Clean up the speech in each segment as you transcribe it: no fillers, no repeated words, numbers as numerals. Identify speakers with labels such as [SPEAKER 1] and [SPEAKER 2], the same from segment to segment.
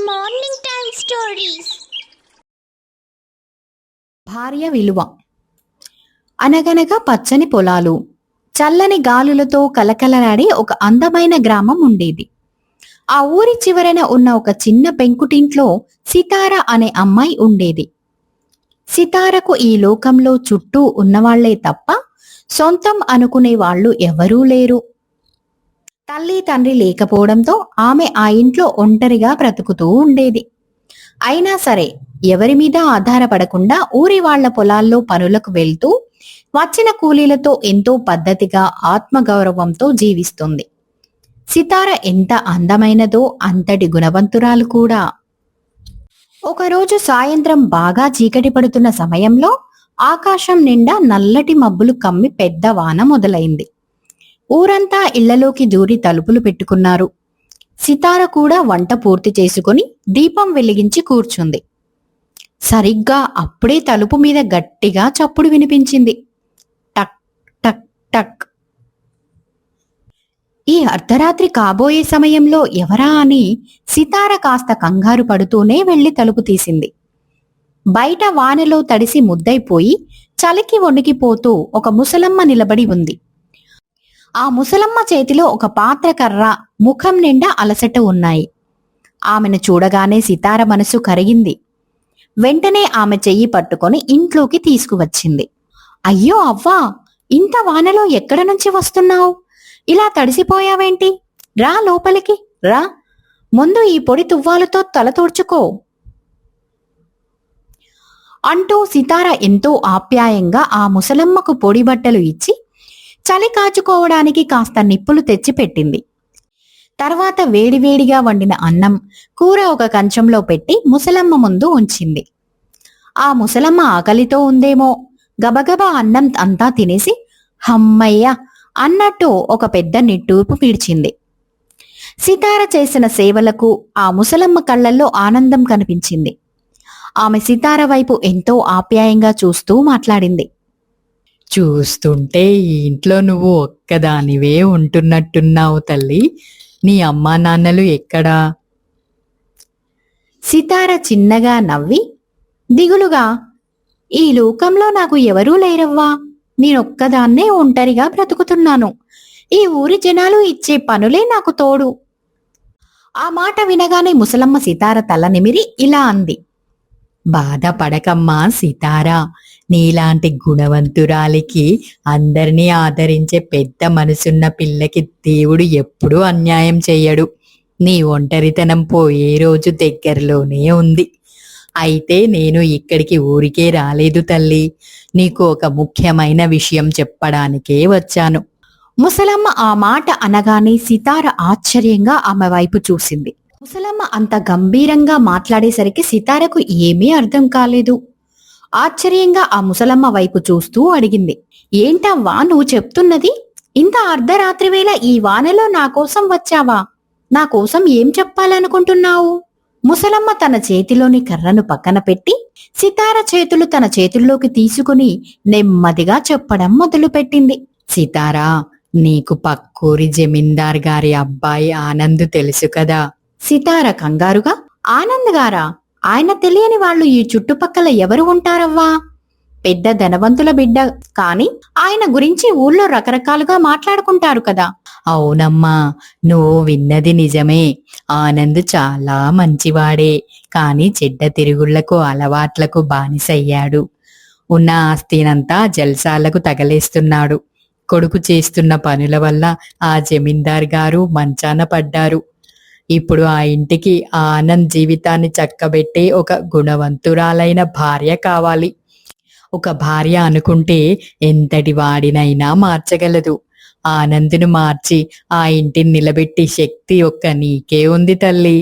[SPEAKER 1] Morning time stories.
[SPEAKER 2] భార్య విలువ. అనగనగా పచ్చని పొలాలు, చల్లని గాలులతో కలకలలాడే ఒక అందమైన గ్రామం ఉండేది. ఆ ఊరి చివరన ఉన్న ఒక చిన్న పెంకుటింట్లో సితార అనే అమ్మాయి ఉండేది. సితారకు ఈ లోకంలో చుట్టూ ఉన్నవాళ్లే తప్ప సొంతం అనుకునే వాళ్ళు ఎవరూ లేరు. తల్లి తండ్రి లేకపోవడంతో ఆమె ఆ ఇంట్లో ఒంటరిగా బ్రతుకుతూ ఉండేది. అయినా సరే ఎవరి మీద ఆధారపడకుండా ఊరి వాళ్ల పొలాల్లో పనులకు వెళ్తూ వచ్చిన కూలీలతో ఎంతో పద్ధతిగా ఆత్మగౌరవంతో జీవిస్తుంది. సితార ఎంత అందమైనదో అంతటి గుణవంతురాలు కూడా. ఒకరోజు సాయంత్రం బాగా చీకటి పడుతున్న సమయంలో ఆకాశం నిండా నల్లటి మబ్బులు కమ్మి పెద్ద వాన మొదలైంది. ఊరంతా ఇళ్లలోకి దూరి తలుపులు పెట్టుకున్నారు. సితార కూడా వంట పూర్తి చేసుకుని దీపం వెలిగించి కూర్చుంది. సరిగ్గా అప్పుడే తలుపు మీద గట్టిగా చప్పుడు వినిపించింది. టక్ టక్ టక్. ఈ అర్ధరాత్రి కాబోయే సమయంలో ఎవరా అని సితార కాస్త కంగారు పడుతూనే వెళ్లి తలుపు తీసింది. బయట వానలో తడిసి ముద్దైపోయి చలికి వణికిపోతూ ఒక ముసలమ్మ నిలబడి ఉంది. ఆ ముసలమ్మ చేతిలో ఒక పాత్రకర్ర, ముఖం నిండా అలసట ఉన్నాయి. ఆమెను చూడగానే సితార మనసు కరిగింది. వెంటనే ఆమె చెయ్యి పట్టుకొని ఇంట్లోకి తీసుకువచ్చింది. అయ్యో అవ్వా, ఇంత వానలో ఎక్కడ నుంచి వస్తున్నావు? ఇలా తడిసిపోయావేంటి? రా లోపలికి రా, ముందు ఈ పొడి తువ్వాలుతో తల తుడుచుకో అంటూ సితార ఎంతో ఆప్యాయంగా ఆ ముసలమ్మకు పొడి బట్టలు ఇచ్చి చలి కాచుకోవడానికి కాస్త నిప్పులు తెచ్చిపెట్టింది. తర్వాత వేడివేడిగా వండిన అన్నం, కూర ఒక కంచంలో పెట్టి ముసలమ్మ ముందు ఉంచింది. ఆ ముసలమ్మ ఆకలితో ఉందేమో గబగబా అన్నం అంతా తినేసి హమ్మయ్య అన్నట్టు ఒక పెద్ద నిట్టూర్పు పీడ్చింది. సితార చేసిన సేవలకు ఆ ముసలమ్మ కళ్ళల్లో ఆనందం కనిపించింది. ఆమె సితార వైపు ఎంతో ఆప్యాయంగా చూస్తూ మాట్లాడింది.
[SPEAKER 3] చూస్తుంటే ఈ ఇంట్లో నువ్వు ఒక్కదానివే ఉంటున్నట్టున్నావు తల్లి. నీ అమ్మా నాన్నలు ఎక్కడా?
[SPEAKER 2] సితార చిన్నగా నవ్వి దిగులుగా, ఈ లోకంలో నాకు ఎవరూ లేరవ్వా, నేనొక్కదాన్నే ఒంటరిగా బ్రతుకుతున్నాను. ఈ ఊరి జనాలు ఇచ్చే పనులే నాకు తోడు. ఆ మాట వినగానే ముసలమ్మ సితార తల నిమిరి ఇలా అంది.
[SPEAKER 3] బాధపడకమ్మా సితారా, నీలాంటి గుణవంతురాలికి, అందరినీ ఆదరించే పెద్ద మనసున్న పిల్లకి దేవుడు ఎప్పుడూ అన్యాయం చెయ్యడు. నీ ఒంటరితనం పోయే రోజు దగ్గరలోనే ఉంది. అయితే నేను ఇక్కడికి ఊరికే రాలేదు తల్లి, నీకు ఒక ముఖ్యమైన విషయం చెప్పడానికే వచ్చాను.
[SPEAKER 2] ముసలమ్మ ఆ మాట అనగానే సితార ఆశ్చర్యంగా ఆమె వైపు చూసింది. ముసలమ్మ అంత గంభీరంగా మాట్లాడేసరికి సితారకు ఏమీ అర్థం కాలేదు. ఆశ్చర్యంగా ఆ ముసలమ్మ వైపు చూస్తూ అడిగింది. ఏంటవ్వా నువ్వు చెప్తున్నది? ఇంత అర్ధరాత్రి వేళ ఈ వానలో నా కోసం వచ్చావా? నా కోసం ఏం చెప్పాలనుకుంటున్నావు? ముసలమ్మ తన చేతిలోని కర్రను పక్కన పెట్టి సితార చేతులు తన చేతుల్లోకి తీసుకుని నెమ్మదిగా చెప్పడం మొదలుపెట్టింది.
[SPEAKER 3] సితారా, నీకు పక్కూరి జమీందార్ గారి అబ్బాయి ఆనంద్ తెలుసు కదా?
[SPEAKER 2] సితార కంగారుగా, ఆనంద్ గారా? ఆయన తెలియని వాళ్ళు ఈ చుట్టుపక్కల ఎవరు ఉంటారవ్వా? పెద్ద ధనవంతుల బిడ్డ, కాని ఆయన గురించి ఊళ్ళో రకరకాలుగా మాట్లాడుకుంటారు కదా.
[SPEAKER 3] అవునమ్మా, నువ్వు విన్నది నిజమే. ఆనంద్ చాలా మంచివాడే, కాని చెడ్డ తిరుగుళ్లకు అలవాట్లకు బానిసయ్యాడు. ఉన్న ఆస్తినంతా జల్సాలకు తగలేస్తున్నాడు. కొడుకు చేస్తున్న పనుల వల్ల ఆ జమీందార్ గారు మంచాన పడ్డారు. ఇప్పుడు ఆ ఇంటికి ఆనంద్ జీవితాన్ని చక్కబెట్టే ఒక గుణవంతురాలైన భార్య కావాలి. ఒక భార్య అనుకుంటే ఎంతటి వాడినైనా మార్చగలదు. ఆనంద్ను మార్చి ఆ ఇంటిని నిలబెట్టి శక్తి ఒక్క నీకే ఉంది తల్లి.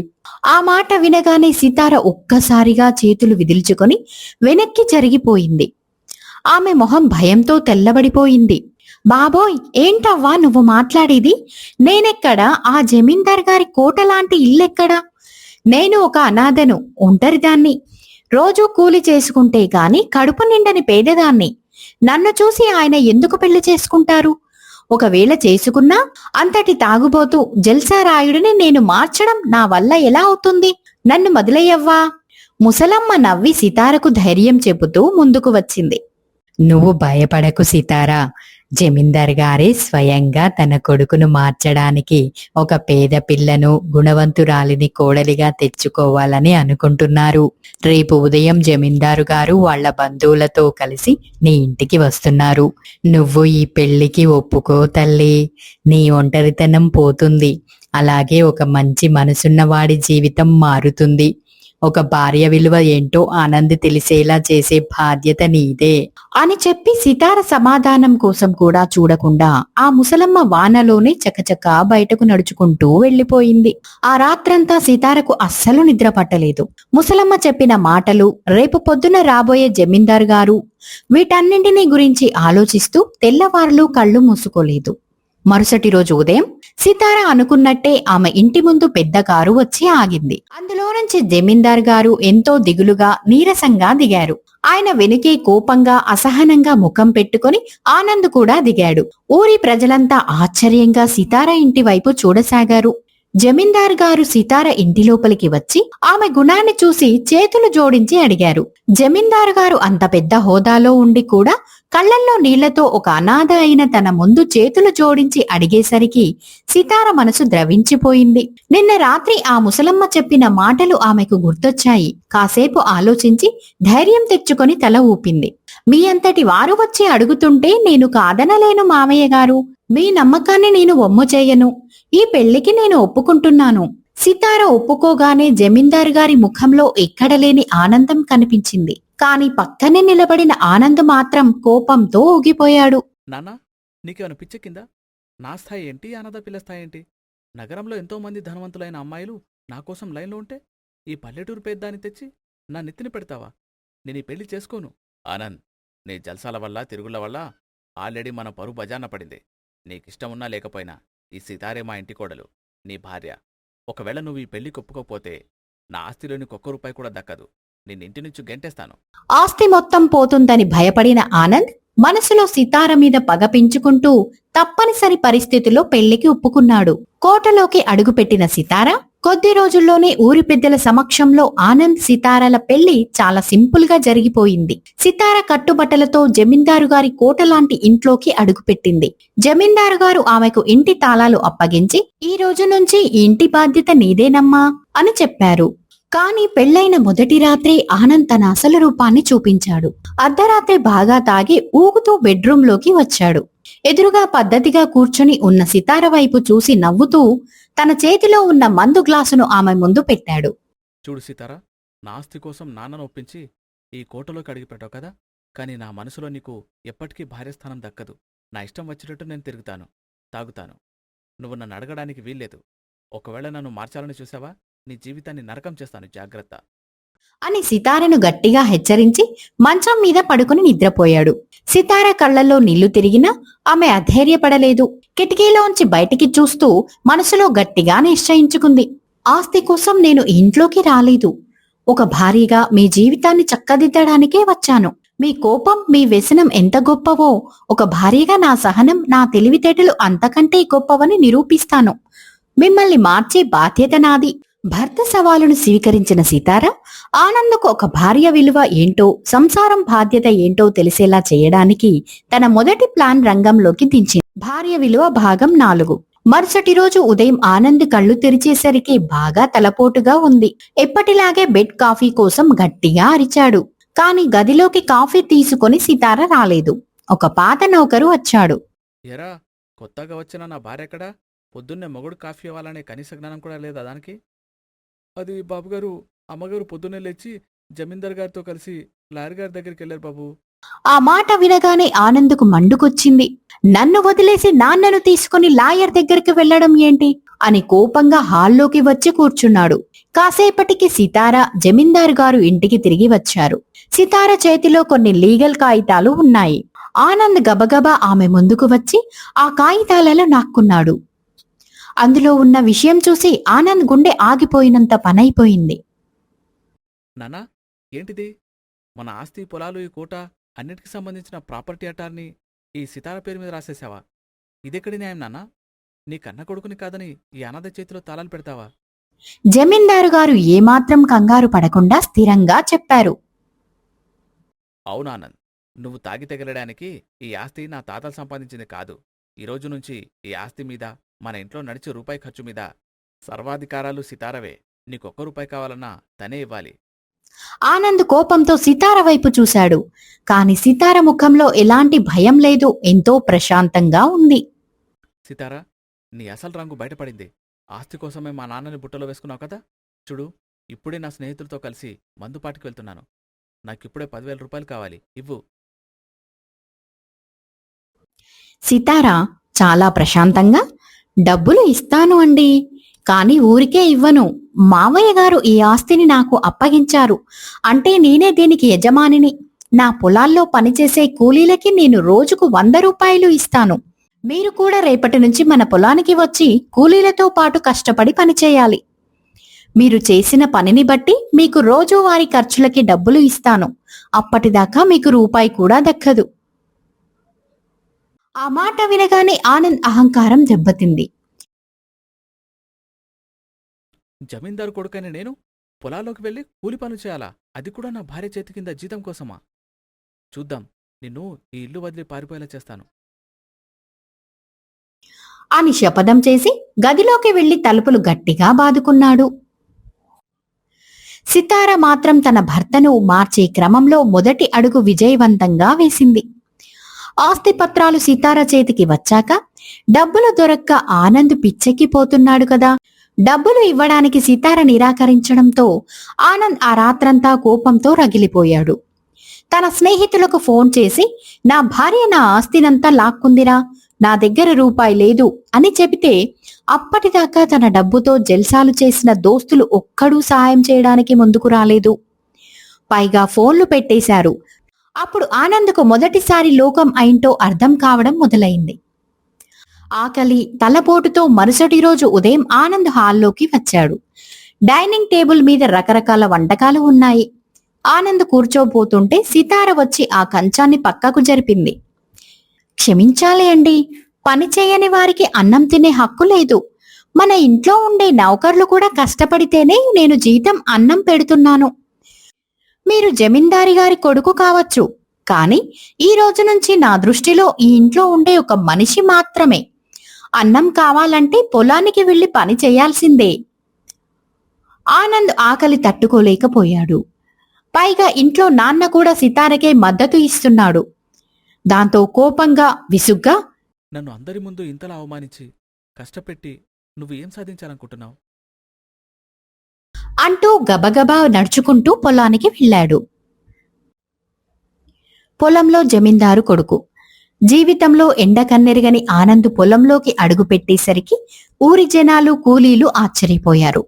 [SPEAKER 2] ఆ మాట వినగానే సితార ఒక్కసారిగా చేతులు విదిల్చుకొని వెనక్కి జరిగిపోయింది. ఆమె మొహం భయంతో తెల్లబడిపోయింది. బాబోయ్, ఏంటవ్వా నువ్వు మాట్లాడేది? నేనెక్కడా? ఆ జమీందార్ గారి కోటలాంటి ఇల్లెక్కడా? నేను ఒక అనాథను, ఒంటరిదాన్ని. రోజూ కూలి చేసుకుంటే గాని కడుపు నిండని పేదదాన్ని. నన్ను చూసి ఆయన ఎందుకు పెళ్లి చేసుకుంటారు? ఒకవేళ చేసుకున్నా అంతటి తాగుబోతూ జల్సారాయుడిని నేను మార్చడం నా వల్ల ఎలా అవుతుంది? నన్ను మొదలయ్యవ్వా. ముసలమ్మ నవ్వి సితారకు ధైర్యం చెబుతూ ముందుకు వచ్చింది.
[SPEAKER 3] నువ్వు భయపడకు సితారా. జమీందార్ గారే స్వయంగా తన కొడుకును మార్చడానికి ఒక పేద పిల్లను గుణవంతురాలిని కోడలిగా తెచ్చుకోవాలని అనుకుంటున్నారు. రేపు ఉదయం జమీందారు గారు వాళ్ళ బంధువులతో కలిసి నీ ఇంటికి వస్తున్నారు. నువ్వు ఈ పెళ్లికి ఒప్పుకో తల్లి. నీ ఒంటరితనం పోతుంది. అలాగే ఒక మంచి మనసున్నవాడి జీవితం మారుతుంది. ఒక భార్య విలువ ఏంటో ఆనంద్ తెలిసేలా చేసే బాధ్యత నీదే
[SPEAKER 2] అని చెప్పి సితార సమాధానం కోసం కూడా చూడకుండా ఆ ముసలమ్మ వానలోనే చకచకా బయటకు నడుచుకుంటూ వెళ్లిపోయింది. ఆ రాత్రంతా సితారకు అస్సలు నిద్ర పట్టలేదు. ముసలమ్మ చెప్పిన మాటలు, రేపు పొద్దున రాబోయే జమీందారు గారు, వీటన్నింటినీ గురించి ఆలోచిస్తూ తెల్లవారులు కళ్ళు మూసుకోలేదు. మరుసటి రోజు ఉదయం సితార అనుకున్నట్టే ఆమె ఇంటి ముందు పెద్ద కారు వచ్చి ఆగింది. అందులో నుంచి జమీందార్ గారు ఎంతో దిగులుగా, నీరసంగా దిగారు. ఆయన వెనుకే కోపంగా, అసహనంగా ముఖం పెట్టుకుని ఆనంద్ కూడా దిగాడు. ఊరి ప్రజలంతా ఆశ్చర్యంగా సితార ఇంటి వైపు చూడసాగారు. జమీందార్ గారు సితార ఇంటి లోపలికి వచ్చి ఆమె గుణాన్ని చూసి చేతులు జోడించి అడిగారు. జమీందారు గారు అంత పెద్ద హోదాలో ఉండి కూడా కళ్లల్లో నీళ్లతో ఒక అనాథ అయిన తన ముందు చేతులు జోడించి అడిగేసరికి సితార మనసు ద్రవించిపోయింది. నిన్న రాత్రి ఆ ముసలమ్మ చెప్పిన మాటలు ఆమెకు గుర్తొచ్చాయి. కాసేపు ఆలోచించి ధైర్యం తెచ్చుకొని తల ఊపింది. మీ అంతటి వారు వచ్చి అడుగుతుంటే నేను కాదనలేను మామయ్య గారు. మీ నమ్మకాన్ని నేను వమ్ము చేయను. ఈ పెళ్లికి నేను ఒప్పుకుంటున్నాను. సితార ఒప్పుకోగానే జమీందారు గారి ముఖంలో ఎక్కడలేని ఆనందం కనిపించింది. కాని పక్కనే నిలబడిన ఆనంద్ మాత్రం కోపంతో ఊగిపోయాడు.
[SPEAKER 4] నాన్నా, నీకేమైనా పిచ్చెక్కిందా? నా స్థాయి ఏంటి, అనాథ పిల్ల స్థాయి ఏంటి? నగరంలో ఎంతోమంది ధనవంతులైన అమ్మాయిలు నా కోసం లైన్లో ఉంటే ఈ పల్లెటూరు పెద్దాన్ని తెచ్చి నా నెత్తిన పెడతావా? నేను ఈ పెళ్లి చేసుకోను. ఆనంద్, నీ జల్సాల వల్ల, తిరుగుళ్ల వల్ల ఆల్రెడీ మన పరువు బజాన పడింది. నీకిష్టమున్నా లేకపోయినా ఈ సితారే మా ఇంటి కోడలు, నీ భార్య. ఒకవేళ నువ్వు ఈ పెళ్లి కొప్పుకోపోతే నా ఆస్తిలోని ఒక్క రూపాయి కూడా దక్కదు. నిన్నింటి నుంచి గెంటేస్తాను.
[SPEAKER 2] ఆస్తి మొత్తం పోతుందని భయపడిన ఆనంద్ మనసులో సితార మీద పగ పెంచుకుంటూ తప్పనిసరి పరిస్థితిలో పెళ్లికి ఒప్పుకున్నాడు. కోటలోకి అడుగుపెట్టిన సితార కొద్ది రోజుల్లోనే ఊరి పెద్దల సమక్షంలో ఆనంద్ సితారల పెళ్లి చాలా సింపుల్ గా జరిగిపోయింది. సితార కట్టుబట్టలతో జమీందారు గారి కోట లాంటి ఇంట్లోకి అడుగుపెట్టింది. జమీందారు గారు ఆమెకు ఇంటి తాళాలు అప్పగించి, ఈ రోజు నుంచి ఈ ఇంటి బాధ్యత నీదేనమ్మా అని చెప్పారు. కాని పెళ్లైన మొదటి రాత్రే ఆనంద్ తన అసలు రూపాన్ని చూపించాడు. అర్ధరాత్రి బాగా తాగి ఊగుతూ బెడ్రూంలోకి వచ్చాడు. ఎదురుగా పద్ధతిగా కూర్చుని ఉన్న సితార వైపు చూసి నవ్వుతూ తన చేతిలో ఉన్న మందు గ్లాసును ఆమె ముందు పెట్టాడు.
[SPEAKER 4] చూడు సీతారా, నా ఆస్తి కోసం నాన్నను ఒప్పించి ఈ కోటలోకి అడిగిపెట్టావు కదా, కాని నా మనసులో నీకు ఎప్పటికీ భార్యస్థానం దక్కదు. నా ఇష్టం వచ్చినట్టు నేను తిరుగుతాను, తాగుతాను. నువ్వు నన్ను అడగడానికి వీల్లేదు. ఒకవేళ నన్ను మార్చాలని చూసావా, నీ జీవితాన్ని నరకం చేస్తాను, జాగ్రత్త
[SPEAKER 2] అని సితారను గట్టిగా హెచ్చరించి మంచం మీద పడుకుని నిద్రపోయాడు. సితార కళ్లలో నీళ్లు తిరిగినా ఆమె అధైర్యపడలేదు. కిటికీలోంచి బయటికి చూస్తూ మనసులో గట్టిగా నిశ్చయించుకుంది. ఆస్తి కోసం నేను ఇంట్లోకి రాలేదు. ఒక భార్యగా మీ జీవితాన్ని చక్కదిద్దడానికే వచ్చాను. మీ కోపం, మీ వ్యసనం ఎంత గొప్పవో ఒక భార్యగా నా సహనం, నా తెలివితేటలు అంతకంటే గొప్పవని నిరూపిస్తాను. మిమ్మల్ని మార్చే బాధ్యత నాది. భర్త సవాలును స్వీకరించిన సితార ఆనంద్కు ఒక భార్య విలువ ఏంటో, సంసారం బాధ్యత ఏంటో తెలిసేలా చేయడానికి తన మొదటి ప్లాన్ రంగంలోకి దించింది. భార్య విలువ భాగం 4. మరుసటి రోజు ఉదయం ఆనంద్ కళ్ళు తెరిచేసరికి బాగా తలపోటుగా ఉంది. ఎప్పటిలాగే బెడ్ కాఫీ కోసం గట్టిగా అరిచాడు. కాని గదిలోకి కాఫీ తీసుకొని సితార రాలేదు. ఒక పాత నౌకరు వచ్చాడు.
[SPEAKER 4] ఎరా, కొత్తగా వచ్చిన నా భార్య ఎక్కడా? పొద్దున్నే మొగుడు కాఫీ ఇవ్వాలనే కనీస జ్ఞానం కూడా లేదా దానికి? అది బాబుగారు, అమ్మగారు పొద్దున్నే లేచి జమీందార్ గారితో కలిసి లాయర్ గారి దగ్గరికి వెళ్ళారు బాబు.
[SPEAKER 2] ఆ మాట వినగానే ఆనంద్కు మండుకొచ్చింది. నన్ను వదిలేసి నాన్నను తీసుకుని లాయర్ దగ్గరికి వెళ్లడం ఏంటి అని కోపంగా హాల్లోకి వచ్చి కూర్చున్నాడు. కాసేపటికి సితార, జమీందారు గారు ఇంటికి తిరిగి వచ్చారు. సితార చేతిలో కొన్ని లీగల్ కాగితాలు ఉన్నాయి. ఆనంద్ గబగబా ఆమె ముందుకు వచ్చి ఆ కాగితాలలో నాక్కున్నాడు. అందులో ఉన్న విషయం చూసి ఆనంద్ గుండె ఆగిపోయినంత పనైపోయింది.
[SPEAKER 4] నాన్నా, ఏంటిది? మన ఆస్తి, పొలాలు, ఈ కోట అన్నిటికీ సంబంధించిన ప్రాపర్టీ అటార్నీ ఈ సితార పేరు మీద రాసేసావా? ఇదెక్కడి న్యాయం నాన్న? నీ కన్న కొడుకుని కాదని ఈ అనాథ చేతిలో తాళాలు పెడతావా?
[SPEAKER 2] జమీందారు గారు ఏమాత్రం కంగారు పడకుండా స్థిరంగా చెప్పారు.
[SPEAKER 4] అవును ఆనంద్, నువ్వు తాగి తగలడానికి ఈ ఆస్తి నా తాతలు సంపాదించింది కాదు. ఈ రోజు నుంచి ఈ ఆస్తి మీద, మన ఇంట్లో నడిచే రూపాయి ఖర్చు మీద సర్వాధికారాలు సితారవే. నీకొక్క రూపాయి కావాలన్నా తనే ఇవ్వాలి.
[SPEAKER 2] ఆనంద్ కోపంతో సితార వైపు చూశాడు. కాని సితార ముఖంలో ఎలాంటి భయం లేదు, ఎంతో ప్రశాంతంగా ఉంది.
[SPEAKER 4] సితారా, నీ అసలు రంగు బయటపడింది. ఆస్తి కోసమే మా నాన్నని బుట్టలో వేసుకున్నావు కదా. చూడు, ఇప్పుడే నా స్నేహితులతో కలిసి మందుపాటికి వెళ్తున్నాను. నాకిప్పుడే 10,000 రూపాయలు కావాలి, ఇవ్వు.
[SPEAKER 2] సితార చాలా ప్రశాంతంగా, డబ్బులు ఇస్తాను అండి, కాని ఊరికే ఇవ్వను. మావయ్య గారు ఈ ఆస్తిని నాకు అప్పగించారు అంటే నేనే దీనికి యజమానిని. నా పొలాల్లో పనిచేసే కూలీలకి నేను రోజుకు 100 రూపాయలు ఇస్తాను. మీరు కూడా రేపటి నుంచి మన పొలానికి వచ్చి కూలీలతో పాటు కష్టపడి పనిచేయాలి. మీరు చేసిన పనిని బట్టి మీకు రోజువారీ ఖర్చులకి డబ్బులు ఇస్తాను. అప్పటిదాకా మీకు రూపాయి కూడా దక్కదు. ఆ మాట వినగానే ఆనంద్ అహంకారం దెబ్బతింది.
[SPEAKER 4] జమీందారు కొడుకైన నేను పొలాల్లోకి వెళ్ళి కూలి పనులు చేయాలా? అది కూడా నా భార్య చేతి కింద జీతం కోసమా? చూద్దాం, నిన్ను ఈ ఇల్లు వదిలి పారిపోయేలా చేస్తాను.
[SPEAKER 2] అని శపథం చేసి గదిలోకి వెళ్లి తలుపులు గట్టిగా బాదుకున్నాడు. సితార మాత్రం తన భర్తను మార్చే క్రమంలో మొదటి అడుగు విజయవంతంగా వేసింది. ఆస్తి పత్రాలు సితార చేతికి వచ్చాక డబ్బులు దొరక్క ఆనంద్ పిచ్చెక్కిపోతున్నాడు కదా. డబ్బులు ఇవ్వడానికి సితార నిరాకరించడంతో ఆనంద్ ఆ రాత్రంతా కోపంతో రగిలిపోయాడు. తన స్నేహితులకు ఫోన్ చేసి, నా భార్య నా ఆస్తినంతా లాక్కుందిరా, నా దగ్గర రూపాయి లేదు అని చెబితే అప్పటిదాకా తన డబ్బుతో జల్సాలు చేసిన దోస్తులు ఒక్కడూ సాయం చేయడానికి ముందుకు రాలేదు. పైగా ఫోన్లు పెట్టేశారు. అప్పుడు ఆనంద్కు మొదటిసారి లోకం ఏంటో అర్థం కావడం మొదలైంది. ఆకలి, తలపోటుతో మరుసటి రోజు ఉదయం ఆనంద్ హాల్లోకి వచ్చాడు. డైనింగ్ టేబుల్ మీద రకరకాల వంటకాలు ఉన్నాయి. ఆనంద్ కూర్చోబోతుంటే సితార వచ్చి ఆ కంచాన్ని పక్కకు జరిపింది. క్షమించాలి అండి, పని చేయని వారికి అన్నం తినే హక్కు లేదు. మన ఇంట్లో ఉండే నౌకర్లు కూడా కష్టపడితేనే నేను జీతం అన్నం పెడుతున్నాను. మీరు జమీందారి గారి కొడుకు కావచ్చు, కాని ఈ రోజు నుంచి నా దృష్టిలో ఈ ఇంట్లో ఉండే ఒక మనిషి మాత్రమే. అన్నం కావాలంటే పొలానికి వెళ్లి పని చేయాల్సిందే. ఆనంద్ ఆకలి తట్టుకోలేకపోయాడు. పైగా ఇంట్లో నాన్న కూడా సితారకే మద్దతు ఇస్తున్నాడు. దాంతో కోపంగా, విసుగ్గా,
[SPEAKER 4] నన్ను అందరి ముందు ఇంతలా అవమానించి కష్టపెట్టి నువ్వు ఏం సాధించాలనుకుంటున్నావు?
[SPEAKER 2] అంటూ గబగబా నడుచుకుంటూ పొలానికి వెళ్ళాడు. పొలంలో జమీందారు కొడుకు. జీవితంలో ఎండకన్నెరగని ఆనంద్ పొలంలోకి అడుగుపెట్టేసరికి ఊరి జనాలు, కూలీలు ఆశ్చర్యపోయారు.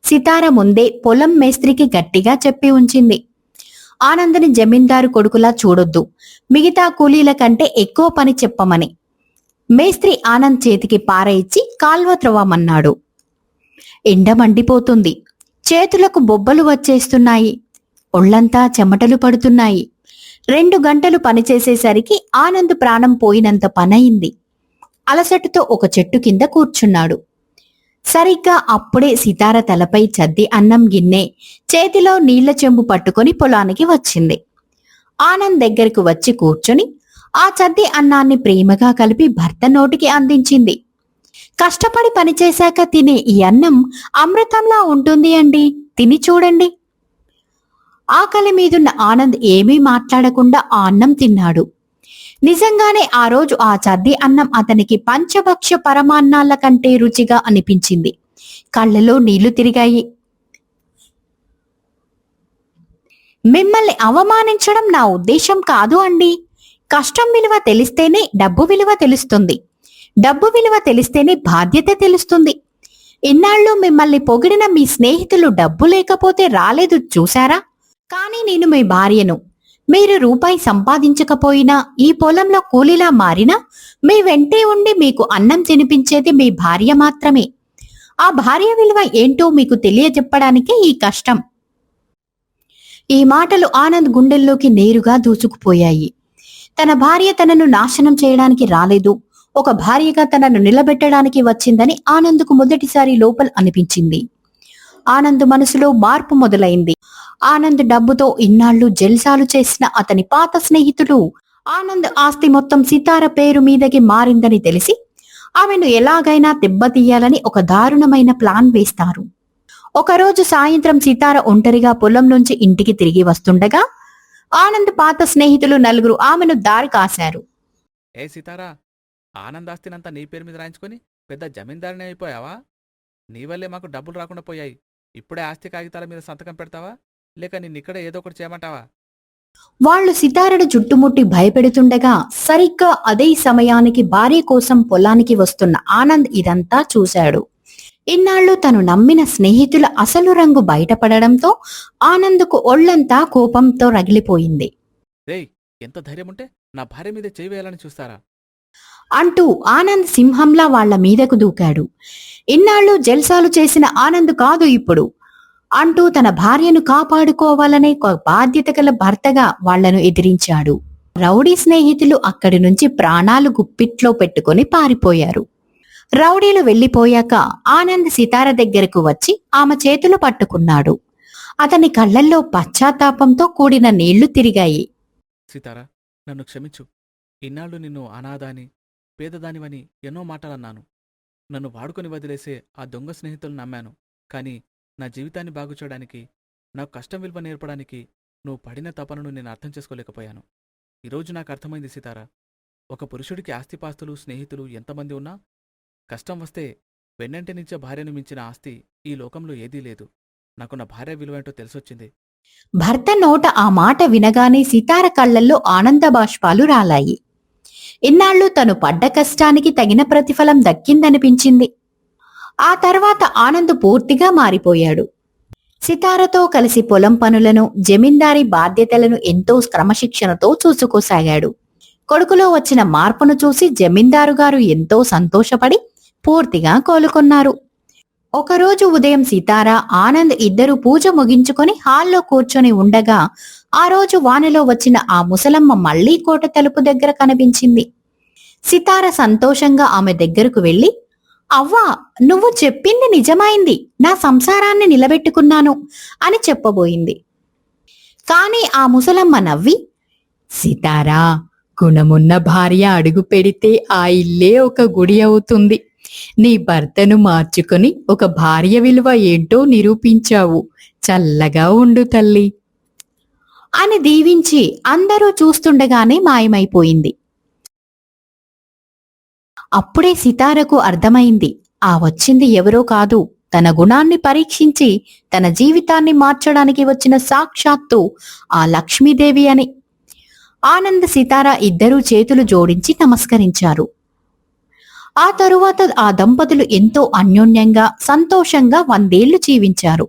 [SPEAKER 2] సితార ముందే పొలం మేస్త్రికి గట్టిగా చెప్పి ఉంచింది, ఆనంద్ని జమీందారు కొడుకులా చూడొద్దు, మిగతా కూలీల కంటే ఎక్కువ పని చెప్పమని. మేస్త్రి ఆనంద్ చేతికి పార ఇచ్చి కాల్వ త్రవ్వమన్నాడు. ఎండ మండిపోతుంది. చేతులకు బొబ్బలు వచ్చేస్తున్నాయి. ఒళ్లంతా చెమటలు పడుతున్నాయి. 2 గంటలు పనిచేసేసరికి ఆనంద్ ప్రాణం పోయినంత పనయింది. అలసటతో ఒక చెట్టు కింద కూర్చున్నాడు. సరిగ్గా అప్పుడే సితార తలపై చద్ది అన్నం గిన్నె, చేతిలో నీళ్ల చెంబు పట్టుకొని పొలానికి వచ్చింది. ఆనంద్ దగ్గరకు వచ్చి కూర్చొని ఆ చద్ది అన్నాన్ని ప్రేమగా కలిపి భర్త నోటికి అందించింది. కష్టపడి పనిచేశాక తినే ఈ అన్నం అమృతంలా ఉంటుంది అండి, తిని చూడండి. ఆకలి మీదున్న ఆనంద్ ఏమీ మాట్లాడకుండా ఆ అన్నం తిన్నాడు. నిజంగానే ఆ రోజు ఆ చద్ది అన్నం అతనికి పంచభక్ష పరమాన్నాల కంటే రుచిగా అనిపించింది. కళ్ళలో నీళ్లు తిరిగాయి. మిమ్మల్ని అవమానించడం నా ఉద్దేశం కాదు అండి. కష్టం విలువ తెలిస్తేనే డబ్బు విలువ తెలుస్తుంది. డబ్బు విలువ తెలిస్తేనే బాధ్యత తెలుస్తుంది. ఇన్నాళ్ళు మిమ్మల్ని పొగిడిన మీ స్నేహితులు డబ్బు లేకపోతే రాలేదు చూశారా? కానీ నేను మీ భార్యను. మీరు రూపాయి సంపాదించకపోయినా, ఈ పొలంలో కూలీలా మారినా మీ వెంటే ఉండి మీకు అన్నం తినిపించేది మీ భార్య మాత్రమే. ఆ భార్య విలువ ఏంటో మీకు తెలియజెప్పడానికే ఈ కష్టం. ఈ మాటలు ఆనంద్ గుండెల్లోకి నేరుగా దూసుకుపోయాయి. తన భార్య తనను నాశనం చేయడానికి రాలేదు, ఒక భార్యగా తనను నిలబెట్టడానికి వచ్చిందని ఆనంద్కు మొదటిసారి లోపల అనిపించింది. ఆనంద్ మనసులో మార్పు మొదలైంది. ఆనంద్ డబ్బుతో ఇన్నాళ్లు జల్సాలు చేసిన అతని పాత స్నేహితులు ఆనంద్ ఆస్తి మొత్తం సితార పేరు మీదకి మారిందని తెలిసి ఆమెను ఎలాగైనా దెబ్బతీయాలని ఒక దారుణమైన ప్లాన్ వేస్తారు. ఒకరోజు సాయంత్రం సితార ఒంటరిగా పొలం నుంచి ఇంటికి తిరిగి వస్తుండగా ఆనంద్ పాత స్నేహితులు నలుగురు ఆమెను దారి కాశారు.
[SPEAKER 4] ఏ సీతారా, ఆనందాస్తినంతా నీ పేరు మీద రాయించుకొని పెద్ద జమీందారిని అయిపోయావా? నీ వల్లే మాకు డబ్బులు రాకుండా పోయాయి. ఇప్పుడే ఆస్తి కాగితాల మీద సంతకం పెడతావా, లేక నిన్నిక్కడే ఏదో ఒకటి చేయమంటావా?
[SPEAKER 2] వాళ్లు సితారను చుట్టుముట్టి భయపెడుతుండగా సరిగ్గా అదే సమయానికి భార్య కోసం పొలానికి వస్తున్న ఆనంద్ ఇదంతా చూశాడు. ఇన్నాళ్లు తను నమ్మిన స్నేహితుల అసలు రంగు బయటపడడంతో ఆనంద్కు ఒళ్లంతా కోపంతో రగిలిపోయింది.
[SPEAKER 4] రేయ్, ఎంత ధైర్యముంటే నా భార్య మీద చేయి వేయాలని చూస్తారా?
[SPEAKER 2] అంటూ ఆనంద్ సింహంలా వాళ్ల మీదకు దూకాడు. ఇన్నాళ్లు జల్సాలు చేసిన ఆనంద్ కాదు ఇప్పుడు అంటూ తన భార్యను కాపాడుకోవాలనే ఒక బాధ్యత గల భర్తగా వాళ్లను ఎదిరించాడు. రౌడీ స్నేహితులు అక్కడి నుంచి ప్రాణాలు గుప్పిట్లో పెట్టుకుని పారిపోయారు. రౌడీలు వెళ్లిపోయాక ఆనంద్ సితార దగ్గరకు వచ్చి ఆమె చేతులు పట్టుకున్నాడు. అతని కళ్లల్లో పశ్చాత్తాపంతో కూడిన నీళ్లు తిరిగాయి.
[SPEAKER 4] సీతారా, నన్ను క్షమించు. ఇన్నాళ్ళు నిన్ను అనాథాని, పేదదానివని ఎన్నో మాటలన్నాను. నన్ను వాడుకొని వదిలేసే ఆ దొంగ స్నేహితులు నమ్మాను. కాని నా జీవితాన్ని బాగుచేయడానికి, నాకు కష్టం విలువ నేర్పడానికి నువ్వు పడిన తపనను నేను అర్థం చేసుకోలేకపోయాను. ఈరోజు నాకు అర్థమైంది సీతారా. ఒక పురుషుడికి ఆస్తిపాస్తులు, స్నేహితులు ఎంతమంది ఉన్నా కష్టం వస్తే వెన్నంటి నుంచే భార్యను మించిన ఆస్తి ఈ లోకంలో ఏదీ లేదు. నాకు నా భార్య విలువేంటో తెలిసొచ్చింది.
[SPEAKER 2] భర్త నోట ఆ మాట వినగానే సితార కళ్లల్లో ఆనంద బాష్పాలు రాలాయి. ఇన్నాళ్లు తను పడ్డ కష్టానికి తగిన ప్రతిఫలం దక్కిందనిపించింది. ఆ తర్వాత ఆనంద్ పూర్తిగా మారిపోయాడు. సితారతో కలిసి పొలం పనులను, జమీందారీ బాధ్యతలను ఎంతో క్రమశిక్షణతో చూసుకోసాగాడు. కొడుకులో వచ్చిన మార్పును చూసి జమీందారు గారు ఎంతో సంతోషపడి పూర్తిగా కోలుకున్నారు. ఒకరోజు ఉదయం సితార, ఆనంద్ ఇద్దరు పూజ ముగించుకొని హాల్లో కూర్చొని ఉండగా ఆ రోజు వానలో వచ్చిన ఆ ముసలమ్మ మళ్లీ కోట తలుపు దగ్గర కనిపించింది. సితార సంతోషంగా ఆమె దగ్గరకు వెళ్లి, అవ్వా, నువ్వు చెప్పింది నిజమైంది, నా సంసారాన్ని నిలబెట్టుకున్నాను అని చెప్పబోయింది. కాని ఆ ముసలమ్మ నవ్వి,
[SPEAKER 3] సితారా, గుణమున్న భార్య అడుగు పెడితే ఆ ఇల్లే ఒక గుడి అవుతుంది. నీ భర్తను మార్చుకొని ఒక భార్య విలువ ఏంటో నిరూపించావు. చల్లగా ఉండు తల్లి
[SPEAKER 2] అని దీవించి అందరూ చూస్తుండగానే మాయమైపోయింది. అప్పుడే సితారకు అర్థమైంది, ఆ వచ్చింది ఎవరో కాదు, తన గుణాన్ని పరీక్షించి తన జీవితాన్ని మార్చడానికి వచ్చిన సాక్షాత్తు ఆ లక్ష్మీదేవి అని. ఆనంద్, సితార ఇద్దరూ చేతులు జోడించి నమస్కరించారు. ఆ తరువాత ఆ దంపతులు ఎంతో అన్యోన్యంగా, సంతోషంగా 100 ఏళ్లు జీవించారు.